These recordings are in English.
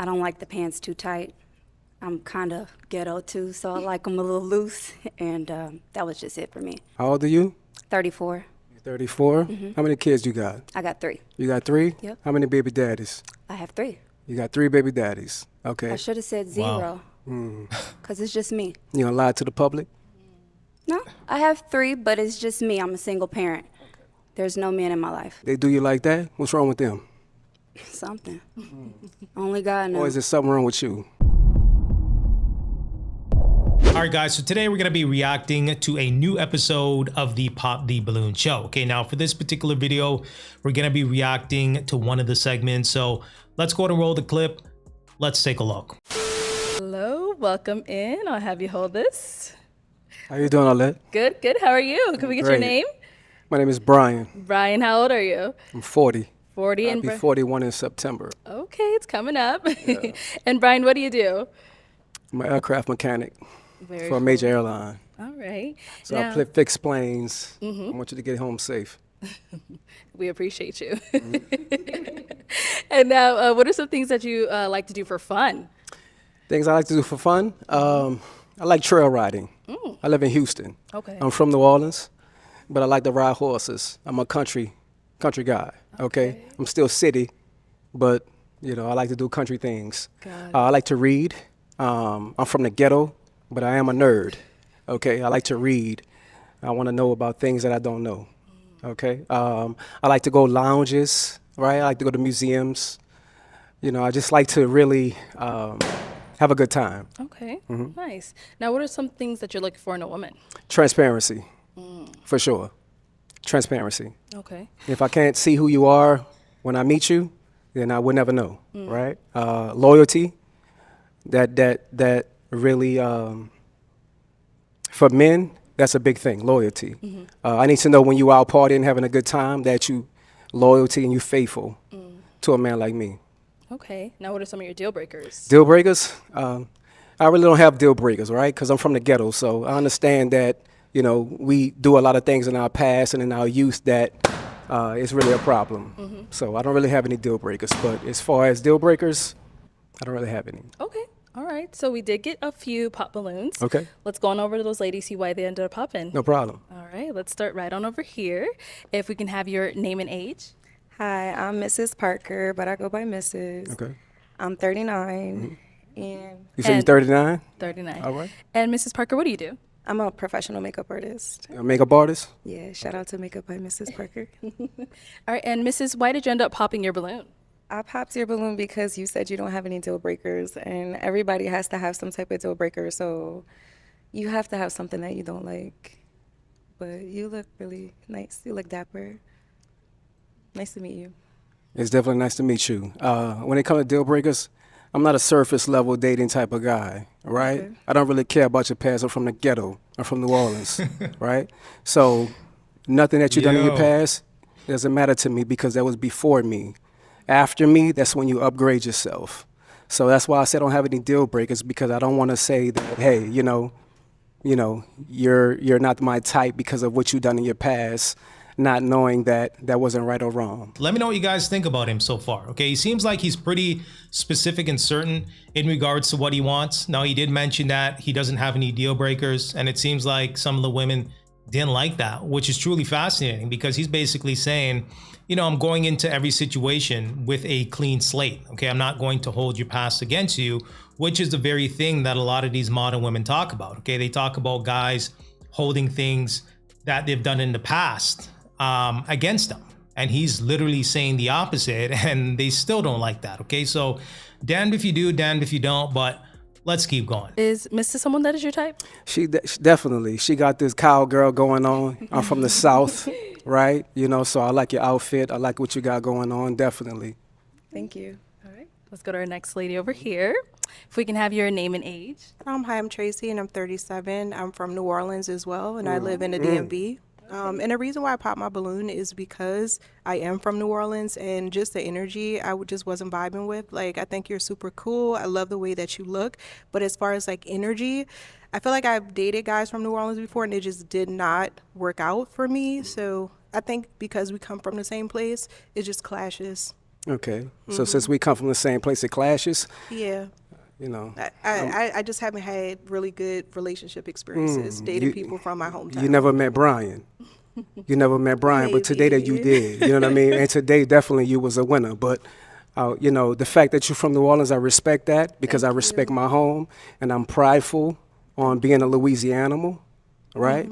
I don't like the pants too tight. I'm kind of ghetto too, so I like them a little loose, and that was just it for me. How old are you? 34. You're 34? How many kids you got? I got 3. You got 3? Yep. How many baby daddies? I have 3. You got 3 baby daddies. Okay. I should have said 0, because it's just me. You gonna lie to the public? No, I have 3, but it's just me. I'm a single parent. There's no man in my life. They do you like that? What's wrong with them? Something. Only God knows. Or is there something wrong with you? All right, guys, so today we're going to be reacting to a new episode of the Pop the Balloon show. Okay, now for this particular video, we're going to be reacting to one of the segments. So let's go ahead and roll the clip. Let's take a look. Hello, welcome in. I'll have you hold this. How you doing, Alette? Good, good. How are you? Can we get your Great. name? My name is Brian. Brian, how old are you? I'm 40. 40 I'll and be 41 in September. Okay, it's coming up. And Brian, what do you do? I'm an aircraft mechanic Very for a major airline. All right. So now, I fix planes. I want you to get home safe. we appreciate you. And now, what are some things that you like to do for fun? Things I like to do for fun. I like trail riding. I live in Houston. Okay. I'm from New Orleans, but I like to ride horses. I'm a country guy. Okay. I'm still city, but you know I like to do country things. Got it. I like to read. I'm from the ghetto, but I am a nerd. Okay. I like to read. I want to know about things that I don't know. Okay. I like to go lounges. Right. I like to go to museums. You know, I just like to really have a good time. Okay, nice. Now, what are some things that you're looking for in a woman? Transparency, for sure. Transparency. Okay. If I can't see who you are when I meet you, then I would never know, right? Loyalty, that really, for men, that's a big thing, loyalty. I need to know when you out partying, having a good time, that you loyalty and you faithful to a man like me. Okay. Now, what are some of your deal breakers? Deal breakers? I really don't have deal breakers, right? Because I'm from the ghetto, so I understand that, you know, we do a lot of things in our past and in our youth that is really a problem. So I don't really have any deal breakers. But as far as deal breakers, I don't really have any. Okay. All right. So we did get a few pop balloons. Okay. Let's go on over to those ladies, see why they ended up popping. No problem. All right. Let's start right on over here. If we can have your name and age. Hi, I'm Mrs. Parker, but I go by Mrs. Okay. I'm 39, and You say you're And- 39? 39. All right. And Mrs. Parker, what do you do? I'm a professional makeup artist. A makeup artist? Yeah, shout out to Makeup by Mrs. Parker. All right. And Mrs., why did you end up popping your balloon? I popped your balloon because you said you don't have any deal breakers, and everybody has to have some type of deal breaker, so you have to have something that you don't like. But you look really nice. You look dapper. Nice to meet you. It's definitely nice to meet you. When it comes to deal breakers, I'm not a surface level dating type of guy, right? Okay. I don't really care about your past. I'm from the ghetto. I'm from New Orleans, right? So nothing that you've done in your Yo. past doesn't matter to me because that was before me. After me, that's when you upgrade yourself. So that's why I said I don't have any deal breakers, because I don't want to say that, hey, you're not my type because of what you've done in your past, not knowing that that wasn't right or wrong. Let me know what you guys think about him so far. Okay, he seems like he's pretty specific and certain in regards to what he wants. Now, he did mention that he doesn't have any deal breakers, and it seems like some of the women didn't like that, which is truly fascinating, because he's basically saying, you know, I'm going into every situation with a clean slate. Okay, I'm not going to hold your past against you, which is the very thing that a lot of these modern women talk about. Okay, they talk about guys holding things that they've done in the past against them, and he's literally saying the opposite, and they still don't like that. Okay, so damned if you do, damned if you don't, but let's keep going. Is Mr. someone that is your type? She definitely, she got this cowgirl going on. I'm from the South, right? You know, so I like your outfit. I like what you got going on, definitely. Thank you. All right. Let's go to our next lady over here. If we can have your name and age. Hi, I'm Tracy, and I'm 37. I'm from New Orleans as well, and I live in the DMV. And the reason why I popped my balloon is because I am from New Orleans, and just the energy just wasn't vibing with. Like, I think you're super cool. I love the way that you look. But as far as like energy, I feel like I've dated guys from New Orleans before, and it just did not work out for me. So I think because we come from the same place, it just clashes. Okay. So since we come from the same place, it clashes. Yeah. You know, I just haven't had really good relationship experiences dating people from my hometown. you never met Brian. You never met Brian, but today that you did. You know what I mean? And today definitely you was a winner. But you know, the fact that you're from New Orleans, I respect that because I respect my home, and I'm prideful on being a Louisianian, right?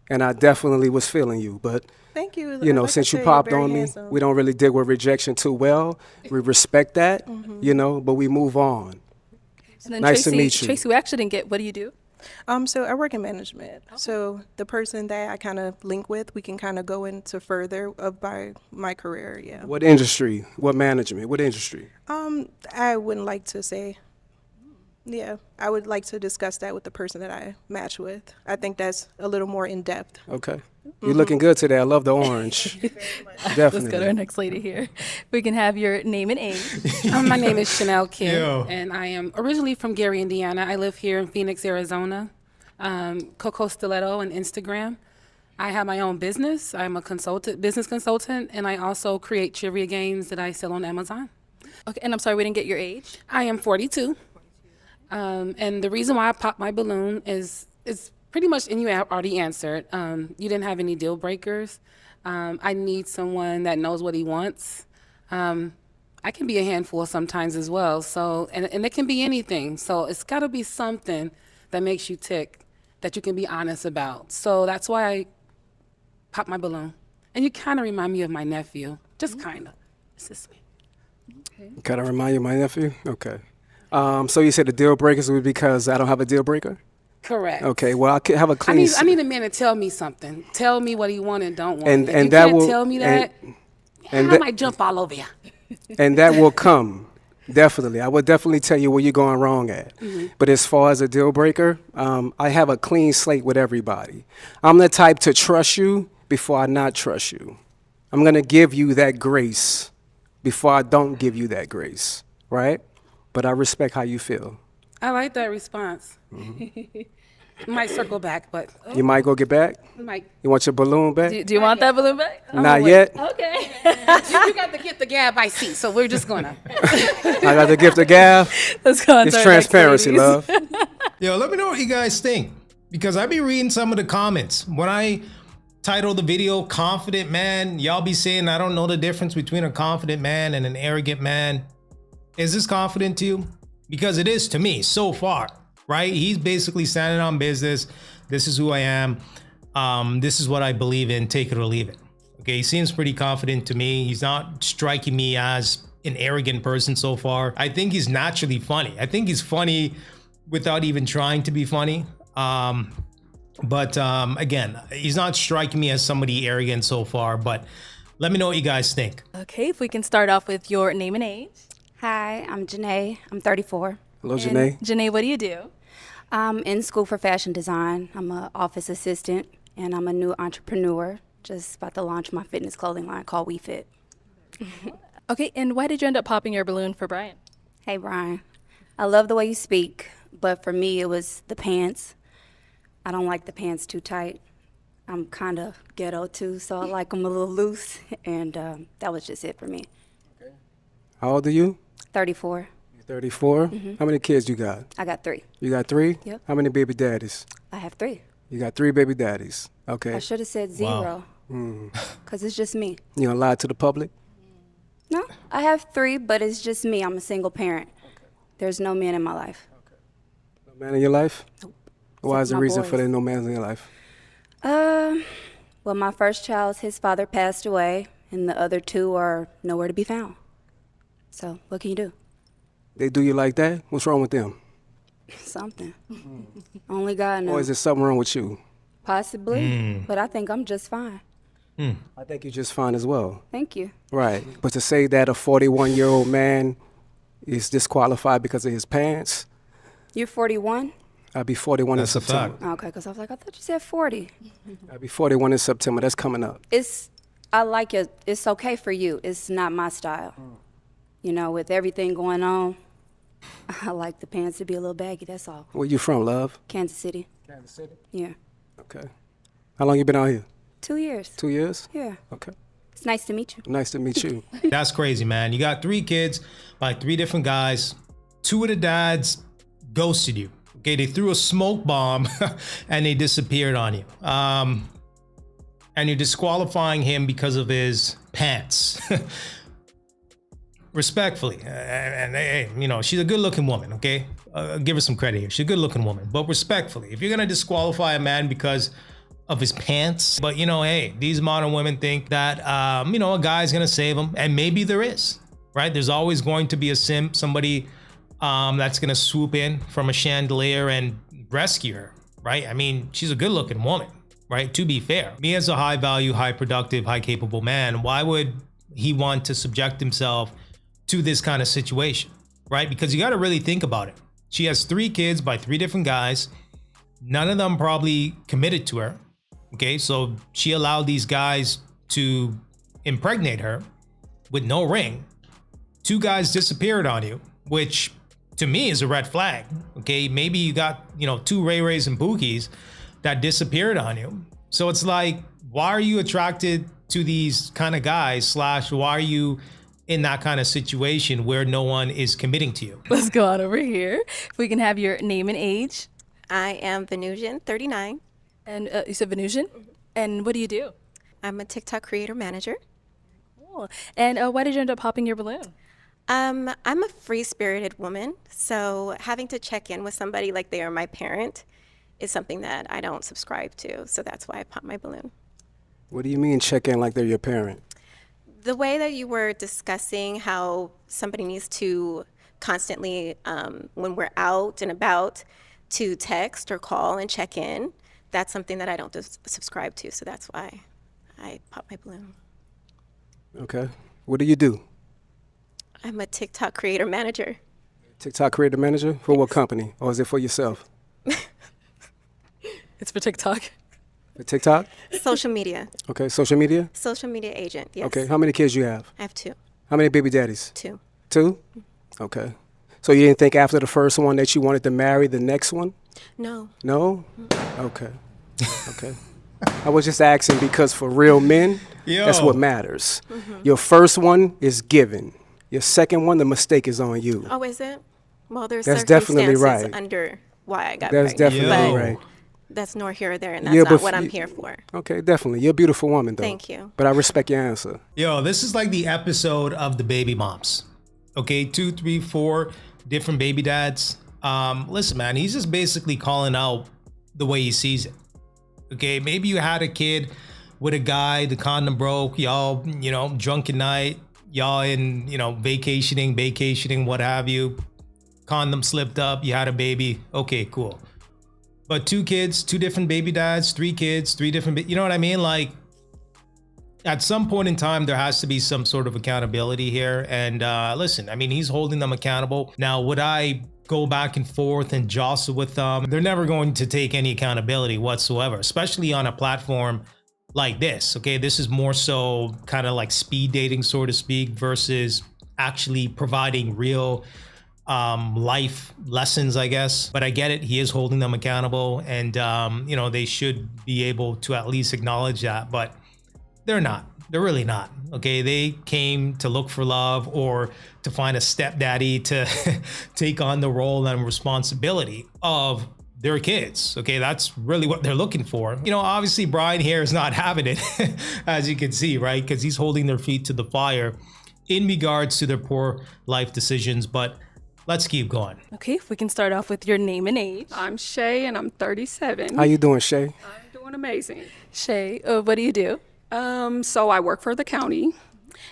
And I definitely was feeling you, but. Thank you. You know, Like I since you said, popped you're very on me, handsome. we don't really deal with rejection too well. We respect that, you know, but we move on. And then Nice to Tracy, meet you. Tracy, we actually didn't get. What do you do? So I work in management. So the person that I kind of link with, we can kind of go into further of my career. Yeah. What industry? What management? What industry? I wouldn't like to say. Yeah, I would like to discuss that with the person that I match with. I think that's a little more in depth. Okay. You're looking good today. I love the orange. Let's Definitely. go to our next lady here. We can have your name and age. My name is Chanel Kim, Yo. and I am originally from Gary, Indiana. I live here in Phoenix, Arizona. Coco Stiletto on Instagram. I have my own business. I'm a business consultant, and I also create trivia games that I sell on Amazon. Okay, and I'm sorry we didn't get your age. I am 42. And the reason why I popped my balloon is pretty much, and you already answered, you didn't have any deal breakers. I need someone that knows what he wants. I can be a handful sometimes as well. So, and it can be anything. So it's got to be something that makes you tick, that you can be honest about. So that's why I popped my balloon. And you kind of remind me of my nephew, just kind of. It's just me. Kind of remind you of my nephew? Okay. So you said the deal breakers was because I don't have a deal breaker? Correct. Okay, well, I could have a clean. I need a man to tell me something. Tell me what he want and don't want. And- If and you that can't will- tell me that, and I that- might jump all over you. And that will come. Definitely. I will definitely tell you where you're going wrong at. But as far as a deal breaker, I have a clean slate with everybody. I'm the type to trust you before I not trust you. I'm going to give you that grace before I don't give you that grace, right? But I respect how you feel. I like that response. Might circle back, but You might go get back? might. You want your balloon back? Do you want that balloon back? Not yet. Okay. You got to get the gab I see, so we're just gonna. I got the gift of gab. Let's go on It's to our next transparency, ladies. love. Yo, let me know what you guys think, because I be reading some of the comments. When I title the video Confident Man, y'all be saying I don't know the difference between a confident man and an arrogant man. Is this confident to you? Because it is to me so far, right? He's basically standing on business. This is who I am. This is what I believe in. Take it or leave it. Okay, he seems pretty confident to me. He's not striking me as an arrogant person so far. I think he's naturally funny. I think he's funny without even trying to be funny. But again, he's not striking me as somebody arrogant so far. But let me know what you guys think. Okay, if we can start off with your name and age. Hi, I'm Janae. I'm 34. Hello, And Janae. Janae, what do you do? I'm in school for fashion design. I'm an office assistant, and I'm a new entrepreneur. Just about to launch my fitness clothing line called WeFit. Okay, and why did you end up popping your balloon for Brian? Hey, Brian. I love the way you speak, but for me, it was the pants. I don't like the pants too tight. I'm kind of ghetto, too, so I like them a little loose, and that was just it for me. How old are you? 34. You're 34. How many kids you got? I got 3. You got 3? Yep. How many baby daddies? I have 3. You got 3 baby daddies. Okay. I should have said 0, because it's just me. You gonna lie to the public? No, I have 3, but it's just me. I'm a single parent. There's no man in my life. No man in your life? Nope. Why is Except the my reason for boys. there no man in your life? Well, my first child, his father passed away, and the other 2 are nowhere to be found. So, what can you do? They do you like that? What's wrong with them? Something. Only God knows. Or is there something wrong with you? Possibly, but I think I'm just fine. I think you're just fine as well. Thank you. Right. But to say that a 41-year-old man is disqualified because of his pants, You're 41? I'll be 41 That's in a September. fact. Okay, because I was like, I thought you said 40. I'll be 41 in September. That's coming up. I like it. It's okay for you. It's not my style. You know, with everything going on, I like the pants to be a little baggy, that's all. Where you from, love? Kansas City. Kansas City. Yeah. Okay. How long you been out here? 2 years. 2 years? Yeah. Okay. It's nice to meet you. Nice to meet you. That's crazy, man. You got 3 kids by 3 different guys. 2 of the dads ghosted you. Okay, they threw a smoke bomb and they disappeared on you. And you're disqualifying him because of his pants. Respectfully, and hey, you know, she's a good-looking woman, okay? Give her some credit here. She's a good-looking woman. But respectfully, if you're gonna disqualify a man because of his pants, but you know, hey, these modern women think that, you know, a guy's gonna save them, and maybe there is, right? There's always going to be a simp, somebody that's gonna swoop in from a chandelier and rescue her, right? I mean, she's a good-looking woman, right? To be fair, me as a high-value, high-productive, high-capable man, why would he want to subject himself to this kind of situation, right? Because you got to really think about it. She has 3 kids by 3 different guys. None of them probably committed to her. Okay, so she allowed these guys to impregnate her with no ring. 2 guys disappeared on you, which to me is a red flag. Okay, maybe you got, you know, 2 Ray Rays and Pookies that disappeared on you. So it's like, why are you attracted to these kind of guys / why are you in that kind of situation where no one is committing to you? Let's go on over here. If we can have your name and age. I am Venusian, 39. And you said Venusian? And what do you do? I'm a TikTok creator manager. Cool. And why did you end up popping your balloon? I'm a free-spirited woman, so having to check in with somebody like they are my parent is something that I don't subscribe to, so that's why I pop my balloon. What do you mean check in like they're your parent? The way that you were discussing how somebody needs to constantly, when we're out and about, to text or call and check in, that's something that I don't subscribe to, so that's why I pop my balloon. Okay. What do you do? I'm a TikTok creator manager. TikTok creator manager? For what company? Or is it for yourself? It's for TikTok. For TikTok? Social media. Okay. Social media? Social media agent, yes. Okay. How many kids you have? I have 2. How many baby daddies? 2. 2? Okay. So you didn't think after the first one that you wanted to marry the next one? No. No? Okay. Okay. I was just asking because for real men, that's what matters. Your first one is given. Your second one, the mistake is on you. Oh, is it? Well, there's That's definitely circumstances right. under why I got That's pregnant. definitely Yo. right. That's nor here or there, and that's Yeah, not but what I'm you- here for. Okay, definitely. You're a beautiful woman, though. Thank you. But I respect your answer. Yo, this is like the episode of the baby moms. Okay, 2, 3, 4 different baby dads. Listen, man, he's just basically calling out the way he sees it. Okay, maybe you had a kid with a guy, the condom broke, y'all, you know, drunk at night, y'all in, you know, vacationing, what have you. Condom slipped up, you had a baby. Okay, cool. But 2 kids, 2 different baby dads, 3 kids, 3 different, you know what I mean? Like, at some point in time, there has to be some sort of accountability here. And listen, I mean, he's holding them accountable. Now, would I go back and forth and jostle with them? They're never going to take any accountability whatsoever, especially on a platform like this. Okay, this is more so kind of like speed dating, so to speak, versus actually providing real life lessons, I guess. But I get it. He is holding them accountable, and you know, they should be able to at least acknowledge that. But they're not. They're really not. Okay, they came to look for love or to find a stepdaddy to take on the role and responsibility of their kids. Okay, that's really what they're looking for. You know, obviously Brian here is not having it, as you can see, right? Because he's holding their feet to the fire in regards to their poor life decisions. But let's keep going. Okay, if we can start off with your name and age. I'm Shay and I'm 37. How you doing, Shay? I'm doing amazing. Shay, what do you do? So I work for the county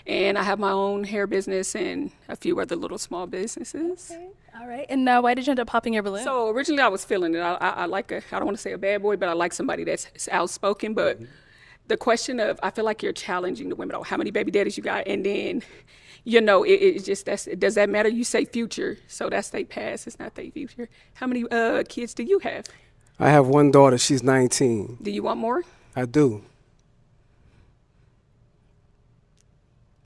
and I have my own hair business and a few other little small businesses. All right, and why did you end up popping your balloon? So originally I was feeling it. I like I don't want to say a bad boy, but I like somebody that's outspoken. But the question of, I feel like you're challenging the women. Oh, how many baby daddies you got? And then, you know, it just, does that matter? You say future, so that's their past. It's not their future. How many kids do you have? I have one daughter. She's 19. Do you want more? I do.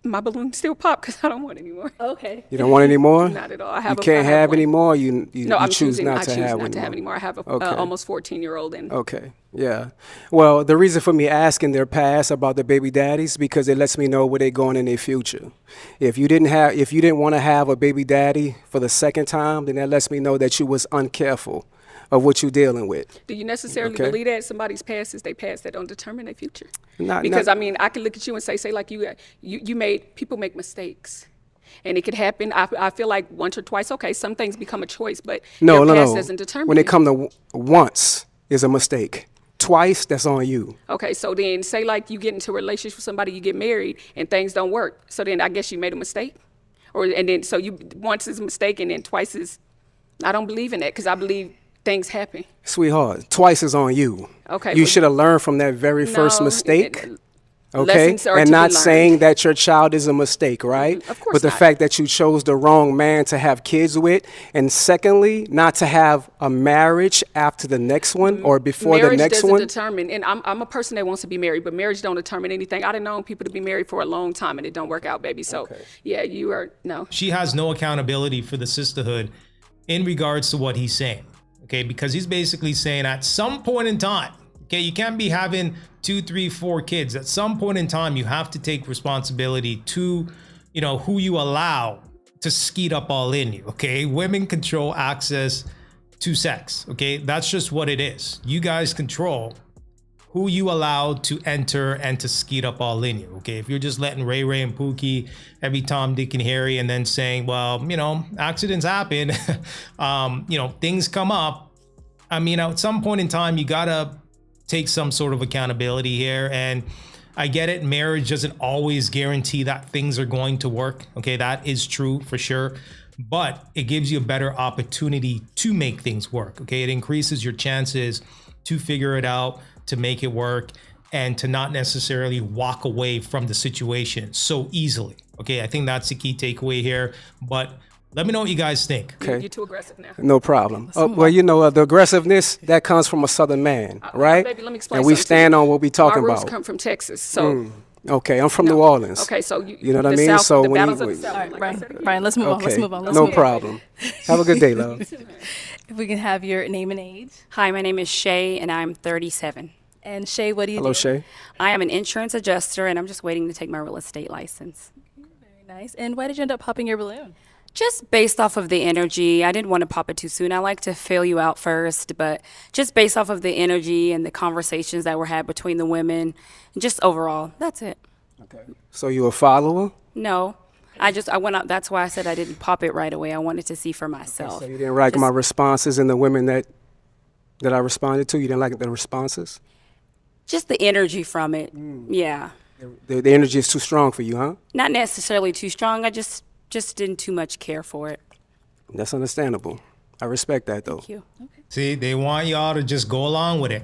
my balloon still pop because I don't want any more. Okay. You don't want any more? Not at all. I have You a- can't I have have one. any more. You No, I'm choose choosing. not I to choose have not to have any any more. I have a Okay. almost 14-year-old, and Okay, yeah. Well, the reason for me asking their past about the baby daddies because it lets me know where they're going in their future. If you didn't want to have a baby daddy for the second time, then that lets me know that you was uncareful of what you're dealing with. do you necessarily Okay. believe that somebody's past is their past that don't determine their future? Not- Because not- I mean, I can look at you and say like you made people make mistakes. And it could happen. I feel like once or twice, okay, some things become a choice, but No, your no, past no. doesn't determine When it it. come to once is a mistake. Twice, that's on you. Okay, so then say like you get into a relationship with somebody, you get married, and things don't work. So then I guess you made a mistake, and then so you once is a mistake, and then twice is. I don't believe in that because I believe things happen. Sweetheart, twice is on you. Okay, You but- should have learned from that very first No, mistake. Okay, lessons are and to be not learned. saying that your child is a mistake, right? Of course But the not. fact that you chose the wrong man to have kids with, and secondly, not to have a marriage after the next one or before Marriage the next doesn't one. determine, and I'm a person that wants to be married, but marriage don't determine anything. I've known people to be married for a long time and it don't work out, baby. So yeah, you are no. She has no accountability for the sisterhood in regards to what he's saying. Okay, because he's basically saying at some point in time, okay, you can't be having 2, 3, 4 kids. At some point in time, you have to take responsibility to, who you allow to skeet up all in you. Okay, women control access to sex. Okay, that's just what it is. You guys control who you allow to enter and to skeet up all in you. Okay, if you're just letting Ray Ray and Pookie every Tom, Dick, and Harry, and then saying, well, accidents happen, things come up. I mean, at some point in time, you gotta take some sort of accountability here. And I get it, marriage doesn't always guarantee that things are going to work. Okay, that is true for sure. But it gives you a better opportunity to make things work. Okay, it increases your chances to figure it out, to make it work, and to not necessarily walk away from the situation so easily. Okay, I think that's the key takeaway here. But let me know what you guys think. Okay. You're too aggressive now. No problem. Well, the aggressiveness that comes from a Southern man, right? Baby, let me explain And we something to stand you. on what we talking My roots about. come from Texas, so Okay, I'm from New Orleans. okay, so You know what I the mean? South, So the when battles you- of the South. All right, like I Brian. said again. Brian, let's move on. Let's Okay, move on. Let's no move problem. Have a good day, love. on. If we can have your name and age. Hi, my name is Shay, and I'm 37. And Shay, what do you Hello, do? Shay. I am an insurance adjuster, and I'm just waiting to take my real estate license. Very nice. And why did you end up popping your balloon? Just based off of the energy, I didn't want to pop it too soon. I like to feel you out first, but just based off of the energy and the conversations that were had between the women, and just overall, that's it. Okay. So you a follower? No, I went out. That's why I said I didn't pop it right away. I wanted to see for myself. So you didn't like Just- my responses and the women that I responded to? You didn't like the responses? Just the energy from it. Yeah. The energy is too strong for you, huh? Not necessarily too strong. I just didn't too much care for it. That's understandable. I respect that, though. Thank you. See, they want y'all to just go along with it.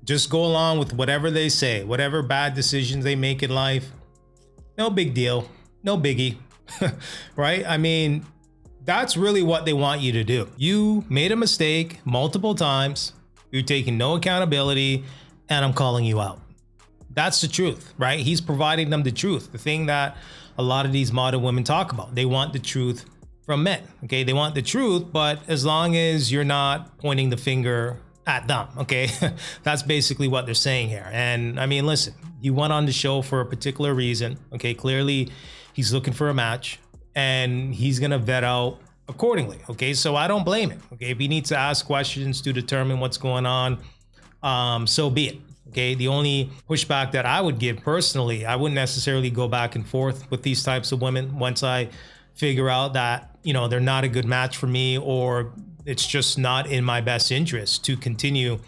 Just go along with whatever they say, whatever bad decisions they make in life. No big deal. No biggie. Right? I mean, that's really what they want you to do. You made a mistake multiple times. You're taking no accountability, and I'm calling you out. That's the truth, right? He's providing them the truth. The thing that a lot of these modern women talk about. They want the truth from men. Okay, they want the truth, but as long as you're not pointing the finger at them, okay? That's basically what they're saying here. And I mean, listen, he went on the show for a particular reason. Okay, clearly he's looking for a match and he's gonna vet out accordingly. Okay, so I don't blame him. Okay, if he needs to ask questions to determine what's going on, so be it. Okay, the only pushback that I would give personally, I wouldn't necessarily go back and forth with these types of women once I figure out that, they're not a good match for me, or it's just not in my best interest to continue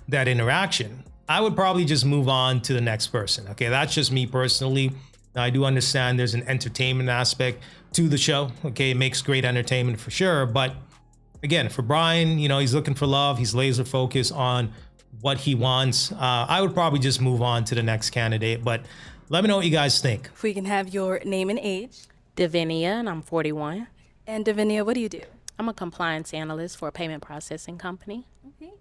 that interaction. I would probably just move on to the next person. Okay, that's just me personally. Now, I do understand there's an entertainment aspect to the show. Okay, it makes great entertainment for sure. But again, for Brian, he's looking for love. He's laser focused on what he wants. I would probably just move on to the next candidate, but let me know what you guys think. If we can have your name and age. Davinia, and I'm 41. And Davinia, what do you do? I'm a compliance analyst for a payment processing company.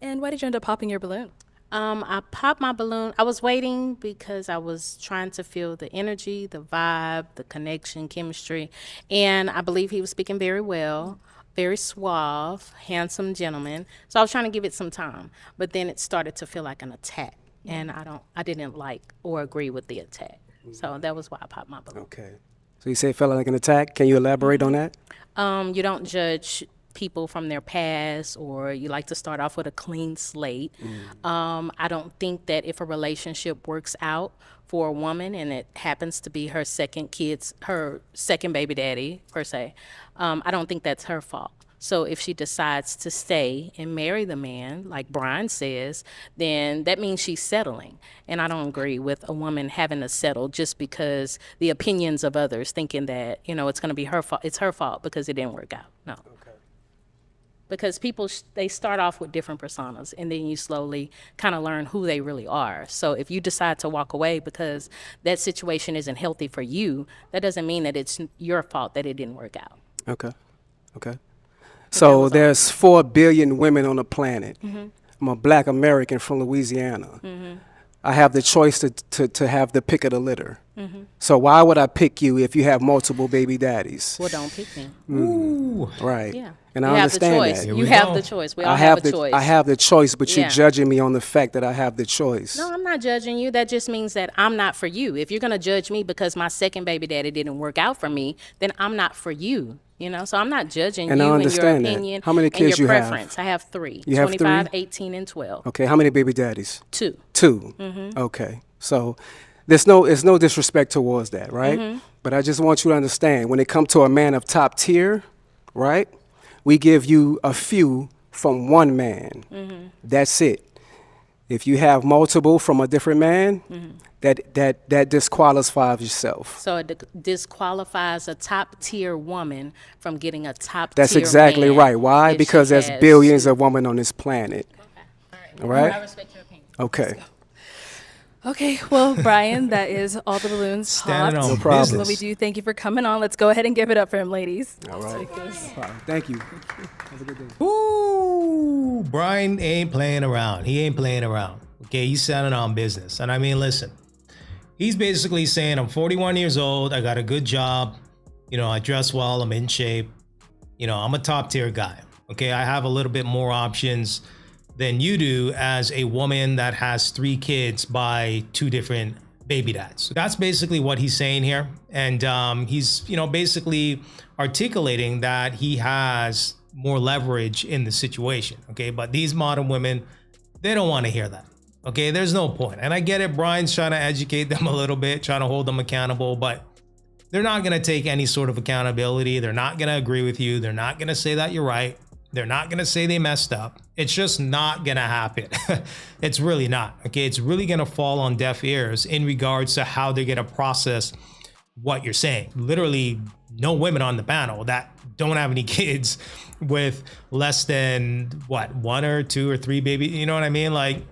And why did you end up popping your balloon? I popped my balloon. I was waiting because I was trying to feel the energy, the vibe, the connection, chemistry. And I believe he was speaking very well, very suave, handsome gentleman. So I was trying to give it some time. But then it started to feel like an attack. And I didn't like or agree with the attack. So that was why I popped my balloon. Okay. So you say it felt like an attack. Can you elaborate on that? You don't judge people from their past, or you like to start off with a clean slate. I don't think that if a relationship works out for a woman and it happens to be her second baby daddy per se, I don't think that's her fault. So if she decides to stay and marry the man, like Brian says, then that means she's settling. And I don't agree with a woman having to settle just because the opinions of others thinking that, it's going to be her fault. It's her fault because it didn't work out. No. Okay. Because people, they start off with different personas, and then you slowly kind of learn who they really are. So if you decide to walk away because that situation isn't healthy for you, that doesn't mean that it's your fault that it didn't work out. Okay. Okay. So there's 4 billion women on the planet. I'm a black American from Louisiana. I have the choice to have the pick of the litter. So why would I pick you if you have multiple baby daddies? Well, don't pick me. Ooh. Right. Yeah. And You I have the understand choice. that. Here You we have go. the choice. We all have a choice. I have the choice, but Yeah. you're judging me on the fact that I have the choice. No, I'm not judging you. That just means that I'm not for you. If you're going to judge me because my second baby daddy didn't work out for me, then I'm not for you. So I'm not judging And you I and your understand that. opinion How many kids and your you have? preference. I have 3. You have 25, 3? 18, and 12. Okay, how many baby daddies? 2. 2. Okay. So it's no disrespect towards that, right? But I just want you to understand, when it comes to a man of top tier, right? We give you a few from one man. That's it. If you have multiple from a different man, that disqualifies yourself. So it disqualifies a top tier woman from getting a top That's tier exactly man right. Why? if Because she there's has billions 2. of women on this planet. All right? I respect your opinion. Okay. Okay, well, Brian, that is all the balloons Standing popped. on No problem. So we do thank you for coming on. Let's go ahead and give it up for him, ladies. All right. Thank you. Have a good day. Ooh, Brian ain't playing around. He ain't playing around. Okay, he's standing on business. And I mean, listen, he's basically saying, I'm 41 years old. I got a good job. I dress well. I'm in shape. I'm a top tier guy. Okay, I have a little bit more options than you do as a woman that has 3 kids by 2 different baby dads. That's basically what he's saying here. And he's, basically articulating that he has more leverage in the situation. Okay, but these modern women, they don't want to hear that. Okay, there's no point. And I get it. Brian's trying to educate them a little bit, trying to hold them accountable, but they're not going to take any sort of accountability. They're not going to agree with you. They're not going to say that you're right. They're not going to say they messed up. It's just not going to happen. It's really not. Okay, it's really going to fall on deaf ears in regards to how they're going to process what you're saying. Literally, no women on the panel that don't have any kids with less than 1 or 2 or 3 baby. You know what I mean? Like,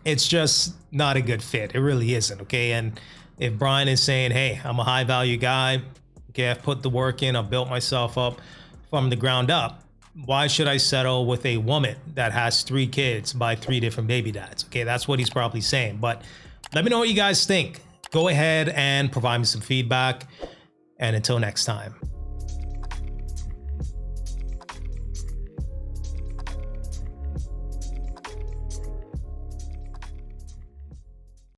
it's just not a good fit. It really isn't. Okay, and if Brian is saying, hey, I'm a high value guy, okay, I've put the work in, I've built myself up from the ground up, why should I settle with a woman that has 3 kids by 3 different baby dads? Okay, that's what he's probably saying. But let me know what you guys think. Go ahead and provide me some feedback. And until next time.